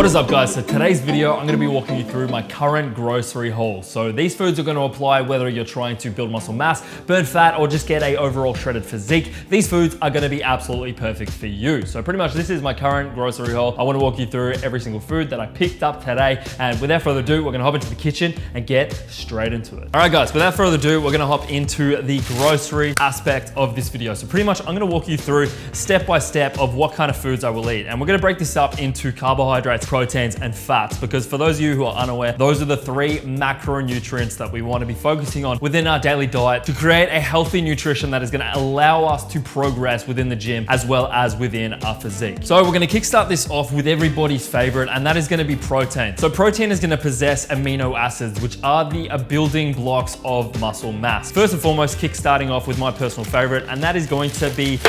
What is up, guys? So today's video, I'm gonna be walking you through my current grocery haul. So these foods are gonna apply whether you're trying to build muscle mass, burn fat, or just get a overall shredded physique. These foods are gonna be absolutely perfect for you. So pretty much this is my current grocery haul. I wanna walk you through every single food that I picked up today. And without further ado, we're gonna hop into the kitchen and get straight into it. All right, guys, without further ado, we're gonna hop into the grocery aspect of this video. So pretty much I'm gonna walk you through step by step of what kind of foods I will eat. And we're gonna break this up into carbohydrates, proteins, and fats, because for those of you who are unaware, those are the three macronutrients that we want to be focusing on within our daily diet to create a healthy nutrition that is going to allow us to progress within the gym as well as within our physique. So we're going to kickstart this off with everybody's favorite, and that is going to be protein. So protein is going to possess amino acids, which are the building blocks of muscle mass. First and foremost, kickstarting off with my personal favorite, and that is going to be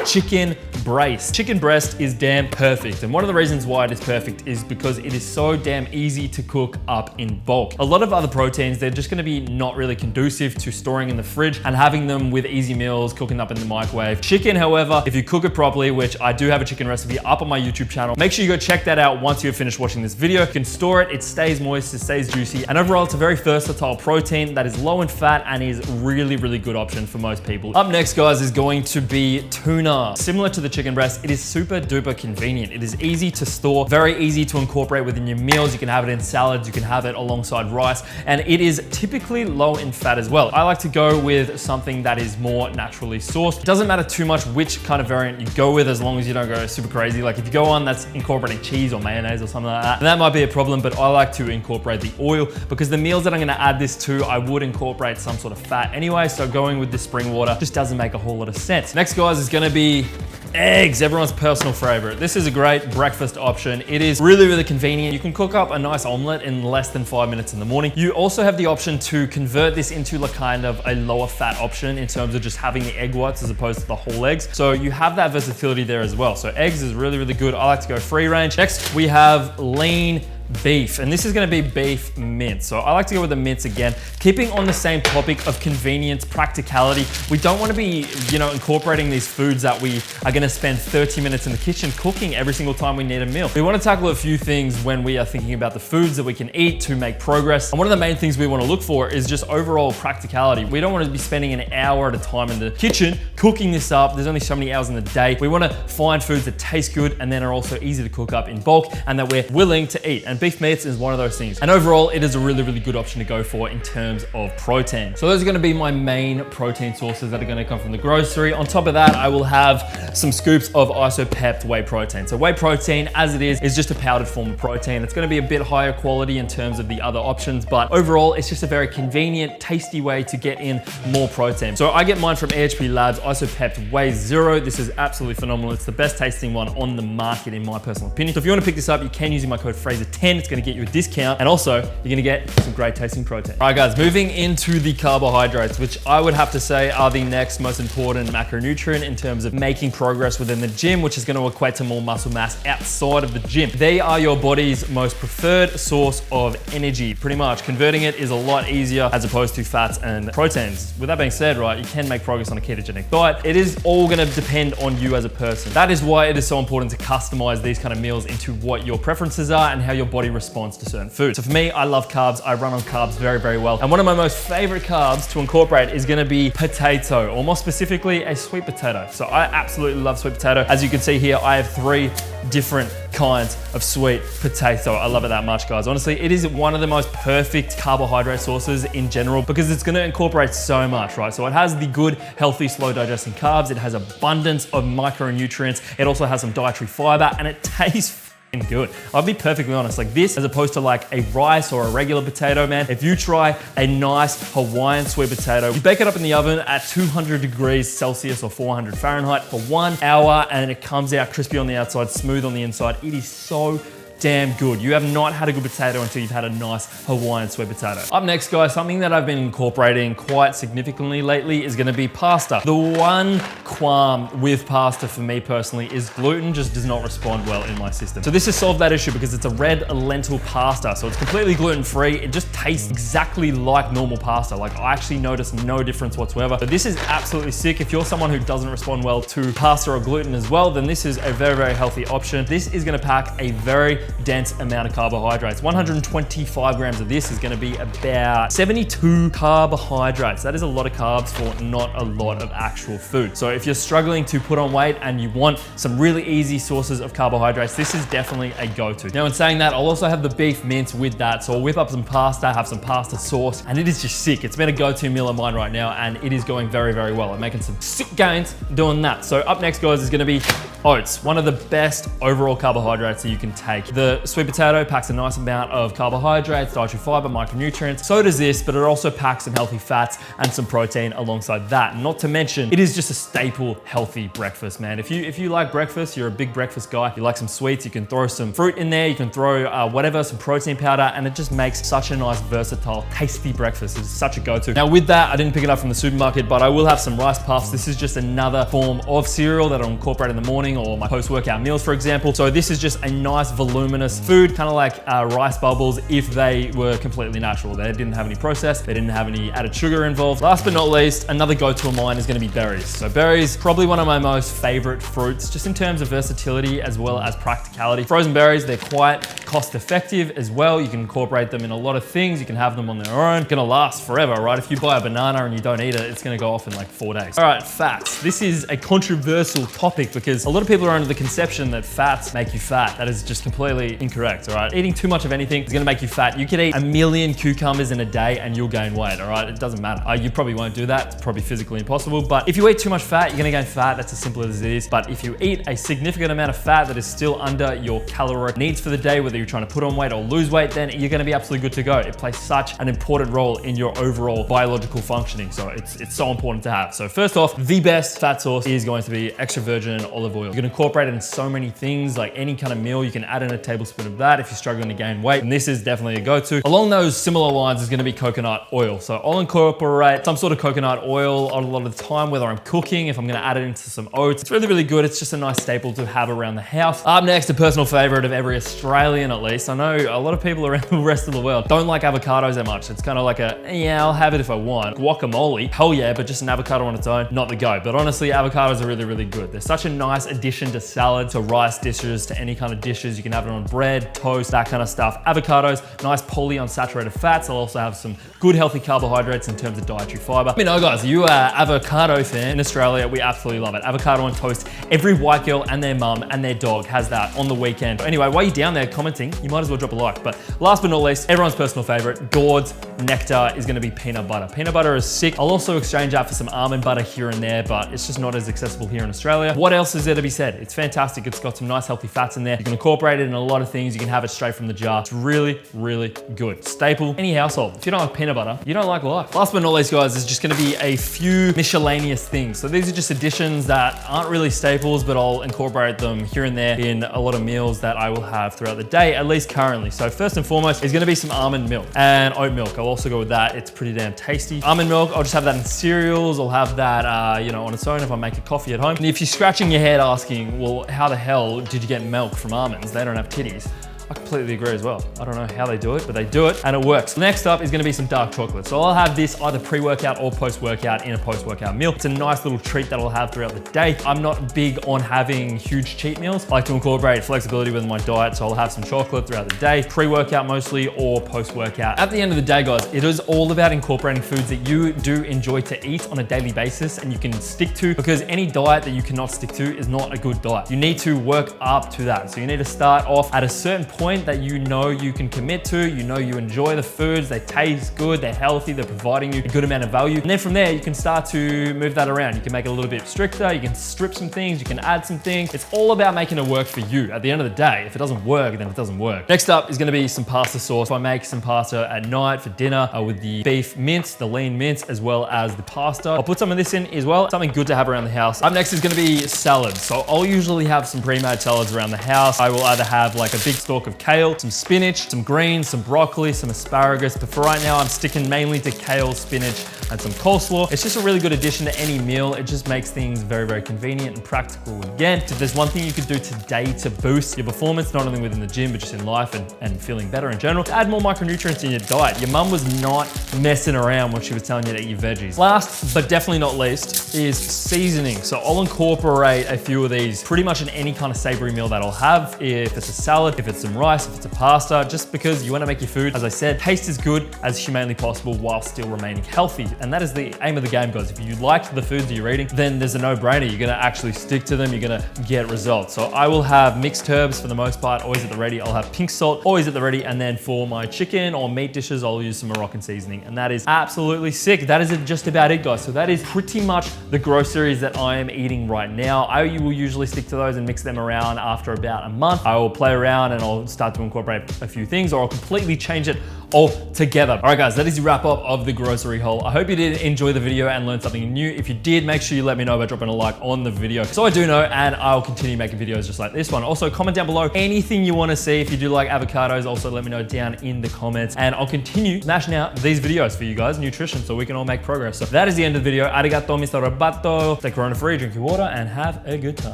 chicken breast. Chicken breast is damn perfect, and one of the reasons why it is perfect is because it is so damn easy to cook up in bulk. A lot of other proteins, they're just gonna be not really conducive to storing in the fridge and having them with easy meals, cooking up in the microwave. Chicken, however, if you cook it properly, which I do have a chicken recipe up on my YouTube channel, make sure you go check that out once you've finished watching this video. You can store it, it stays moist, it stays juicy, and overall it's a very versatile protein that is low in fat and is really good option for most people. Up next, guys, is going to be tuna. Similar to the chicken breast, it is super duper convenient. It is easy to store, very easy to incorporate within your meals. You can have it in salads, you can have it alongside rice, and it is typically low in fat as well. I like to go with something that is more naturally sourced. It doesn't matter too much which kind of variant you go with, as long as you don't go super crazy. Like if you go on that's incorporating cheese or mayonnaise or something like that, that might be a problem, but I like to incorporate the oil because the meals that I'm gonna add this to, I would incorporate some sort of fat anyway, so going with the spring water just doesn't make a whole lot of sense. Next, guys, is gonna be eggs, everyone's personal favorite. This is a great breakfast option. It is really convenient. You can cook up a nice omelet in less than 5 minutes in the morning. You also have the option to convert this into like kind of a lower fat option in terms of just having the egg whites as opposed to the whole eggs. So you have that versatility there as well. So eggs is really good. I like to go free range. Next, we have lean beef, and this is going to be beef mince. So I like to go with the mince again, keeping on the same topic of convenience, practicality. We don't want to be, incorporating these foods that we are going to spend 30 minutes in the kitchen cooking every single time we need a meal. We want to tackle a few things when we are thinking about the foods that we can eat to make progress. And one of the main things we want to look for is just overall practicality. We don't want to be spending an hour at a time in the kitchen cooking this up. There's only so many hours in the day. We want to find foods that taste good and then are also easy to cook up in bulk and that we're willing to eat. And beef mince is one of those things. And overall, it is a really good option to go for in terms of protein. So those are gonna be my main protein sources that are gonna come from the grocery. On top of that, I will have some scoops of ISOPEPT whey protein. So whey protein, as it is just a powdered form of protein. It's gonna be a bit higher quality in terms of the other options, but overall, it's just a very convenient, tasty way to get in more protein. So I get mine from AHP Labs ISOPEPT Whey Zero. This is absolutely phenomenal. It's the best tasting one on the market in my personal opinion. So if you wanna pick this up, you can using my code Fraser10. It's gonna get you a discount, and also you're gonna get some great tasting protein. All right, guys, moving into the carbohydrates, which I would have to say are the next most important macronutrient in terms of making progress within the gym, which is gonna equate to more muscle mass outside of the gym. They are your body's most preferred source of energy. Pretty much converting it is a lot easier as opposed to fats and proteins. With that being said, right, you can make progress on a ketogenic diet. It is all gonna depend on you as a person. That is why it is so important to customize these kind of meals into what your preferences are and how your body responds to certain foods. So for me, I love carbs. I run on carbs very well. And one of my most favorite carbs to incorporate is gonna be potato, or more specifically, a sweet potato. So I absolutely love sweet potato. As you can see here, I have 3 different kinds of sweet potato. I love it that much, guys. Honestly, it is one of the most perfect carbohydrate sources in general because it's gonna incorporate so much, right? So it has the good, healthy, slow digesting carbs. It has abundance of micronutrients. It also has some dietary fiber, and it tastes good. I'll be perfectly honest, like this, as opposed to like a rice or a regular potato, man, if you try a nice Hawaiian sweet potato, you bake it up in the oven at 200 degrees Celsius or 400 Fahrenheit for 1 hour, and it comes out crispy on the outside, smooth on the inside. It is so damn good. You have not had a good potato until you've had a nice Hawaiian sweet potato. Up next, guys, something that I've been incorporating quite significantly lately is gonna be pasta. The one qualm with pasta for me personally is gluten just does not respond well in my system. So this has solved that issue because it's a red lentil pasta. So it's completely gluten-free. It just tastes exactly like normal pasta. Like I actually notice no difference whatsoever. So this is absolutely sick. If you're someone who doesn't respond well to pasta or gluten as well, then this is a very, very healthy option. This is gonna pack a very dense amount of carbohydrates. 125 grams of this is gonna be about 72 carbohydrates. That is a lot of carbs for not a lot of actual food. So if you're struggling to put on weight and you want some really easy sources of carbohydrates, this is definitely a go-to. Now in saying that, I'll also have the beef mince with that. So I'll whip up some pasta, have some pasta sauce, and it is just sick. It's been a go-to meal of mine right now, and it is going very, very well. I'm making some sick gains doing that. So up next, guys, is gonna be oats, one of the best overall carbohydrates that you can take. The sweet potato packs a nice amount of carbohydrates, dietary fiber, micronutrients. So does this, but it also packs some healthy fats and some protein alongside that. Not to mention, it is just a staple healthy breakfast, man. If you like breakfast, you're a big breakfast guy, you like some sweets, you can throw some fruit in there, you can throw whatever, some protein powder, and it just makes such a nice, versatile, tasty breakfast. It's such a go-to. Now with that, I didn't pick it up from the supermarket, but I will have some rice puffs. This is just another form of cereal that I'll incorporate in the morning or my post-workout meals, for example. So this is just a nice voluminous food, kind of like rice bubbles if they were completely natural. They didn't have any process, they didn't have any added sugar involved. Last but not least, another go-to of mine is gonna be berries. So berries, probably one of my most favorite fruits, just in terms of versatility as well as practicality. Frozen berries, they're quite cost-effective as well. You can incorporate them in a lot of things. You can have them on their own. It's gonna last forever, right? If you buy a banana and you don't eat it, it's gonna go off in like 4 days. All right, fats. This is a controversial topic because a lot of people are under the conception that fats make you fat. That is just completely incorrect, all right? Eating too much of anything is gonna make you fat. You could eat 1,000,000 cucumbers in a day and you'll gain weight, all right? It doesn't matter. You probably won't do that. It's probably physically impossible, but if you eat too much fat, you're gonna gain fat. That's as simple as it is. But if you eat a significant amount of fat that is still under your caloric needs for the day, whether you're trying to put on weight or lose weight, then you're gonna be absolutely good to go. It plays such an important role in your overall biological functioning. So it's so important to have. So first off, the best fat source is going to be extra virgin olive oil. You can incorporate it in so many things, like any kind of meal. You can add in a tablespoon of that if you're struggling to gain weight. And this is definitely a go-to. Along those similar lines is gonna be coconut oil. So I'll incorporate some sort of coconut oil a lot of the time, whether I'm cooking, if I'm gonna add it into some oats. It's really, really good. It's just a nice staple to have around the house. Up next, a personal favorite of every Australian at least. I know a lot of people around the rest of the world don't like avocados that much. It's kind of like a, yeah, I'll have it if I want. Guacamole, hell yeah, but just an avocado on its own, not the go. But honestly, avocados are really, really good. They're such a nice addition to salad, to rice dishes, to any kind of dishes. You can have it on bread, toast, that kind of stuff. Avocados, nice polyunsaturated fats. I'll also have some good healthy carbohydrates in terms of dietary fiber. Let me know, guys, are you an avocado fan? In Australia, we absolutely love it. Avocado on toast. Every white girl and their mum and their dog has that on the weekend. Anyway, while you're down there commenting, you might as well drop a like. But last but not least, everyone's personal favorite, gourds nectar, is gonna be peanut butter. Peanut butter is sick. I'll also exchange out for some almond butter here and there, but it's just not as accessible here in Australia. What else is there to be said? It's fantastic. It's got some nice healthy fats in there. You can incorporate it in a lot of things. You can have it straight from the jar. It's really, really good. Staple, any household. If you don't like peanut butter, you don't like life. Last but not least, guys, is just gonna be a few miscellaneous things. So these are just additions that aren't really staples, but I'll incorporate them here and there in a lot of meals that I will have throughout the day, at least currently. So first and foremost is gonna be some almond milk and oat milk. I'll also go with that. It's pretty damn tasty. Almond milk, I'll just have that in cereals. I'll have that, you know, on its own if I make a coffee at home. And if you're scratching your head asking, well, how the hell did you get milk from almonds? They don't have titties. I completely agree as well. I don't know how they do it, but they do it and it works. Next up is gonna be some dark chocolate. So I'll have this either pre-workout or post-workout in a post-workout meal. It's a nice little treat that I'll have throughout the day. I'm not big on having huge cheat meals. I like to incorporate flexibility within my diet, so I'll have some chocolate throughout the day, pre-workout mostly or post-workout. At the end of the day, guys, it is all about incorporating foods that you do enjoy to eat on a daily basis and you can stick to, because any diet that you cannot stick to is not a good diet. You need to work up to that. So you need to start off at a certain point that you know you can commit to, you know you enjoy the foods, they taste good, they're healthy, they're providing you a good amount of value. And then from there, you can start to move that around. You can make it a little bit stricter, you can strip some things, you can add some things. It's all about making it work for you. At the end of the day, if it doesn't work, then it doesn't work. Next up is gonna be some pasta sauce. So I make some pasta at night for dinner with the beef mince, the lean mince, as well as the pasta. I'll put some of this in as well, something good to have around the house. Up next is gonna be salads. So I'll usually have some pre-made salads around the house. I will either have like a big stalk of kale, some spinach, some greens, some broccoli, some asparagus. But for right now, I'm sticking mainly to kale, spinach, and some coleslaw. It's just a really good addition to any meal. It just makes things very, very convenient and practical. Again, if there's one thing you could do today to boost your performance, not only within the gym, but just in life and feeling better in general, add more micronutrients in your diet. Your mum was not messing around when she was telling you to eat your veggies. Last, but definitely not least, is seasoning. So I'll incorporate a few of these pretty much in any kind of savory meal that I'll have. If it's a salad, if it's some some rice, if it's a pasta, just because you want to make your food, as I said, taste as good as humanly possible while still remaining healthy. And that is the aim of the game, guys. If you like the foods that you're eating, then there's a no-brainer. You're gonna actually stick to them, you're gonna get results. So I will have mixed herbs for the most part, always at the ready. I'll have pink salt, always at the ready. And then for my chicken or meat dishes, I'll use some Moroccan seasoning. And that is absolutely sick. That is just about it, guys. So that is pretty much the groceries that I am eating right now. I will usually stick to those and mix them around after about a month. I will play around and I'll start to incorporate a few things, or I'll completely change it all together. All right, guys, that is the wrap up of the grocery haul. I hope you did enjoy the video and learn something new. If you did, make sure you let me know by dropping a like on the video, so I do know, and I'll continue making videos just like this one. Also, comment down below anything you want to see. If you do like avocados, also let me know down in the comments, and I'll continue smashing out these videos for you guys, nutrition, so we can all make progress. So that is the end of the video. Arigato, Mr. Robato. Stay corona free, drink your water, and have a good time.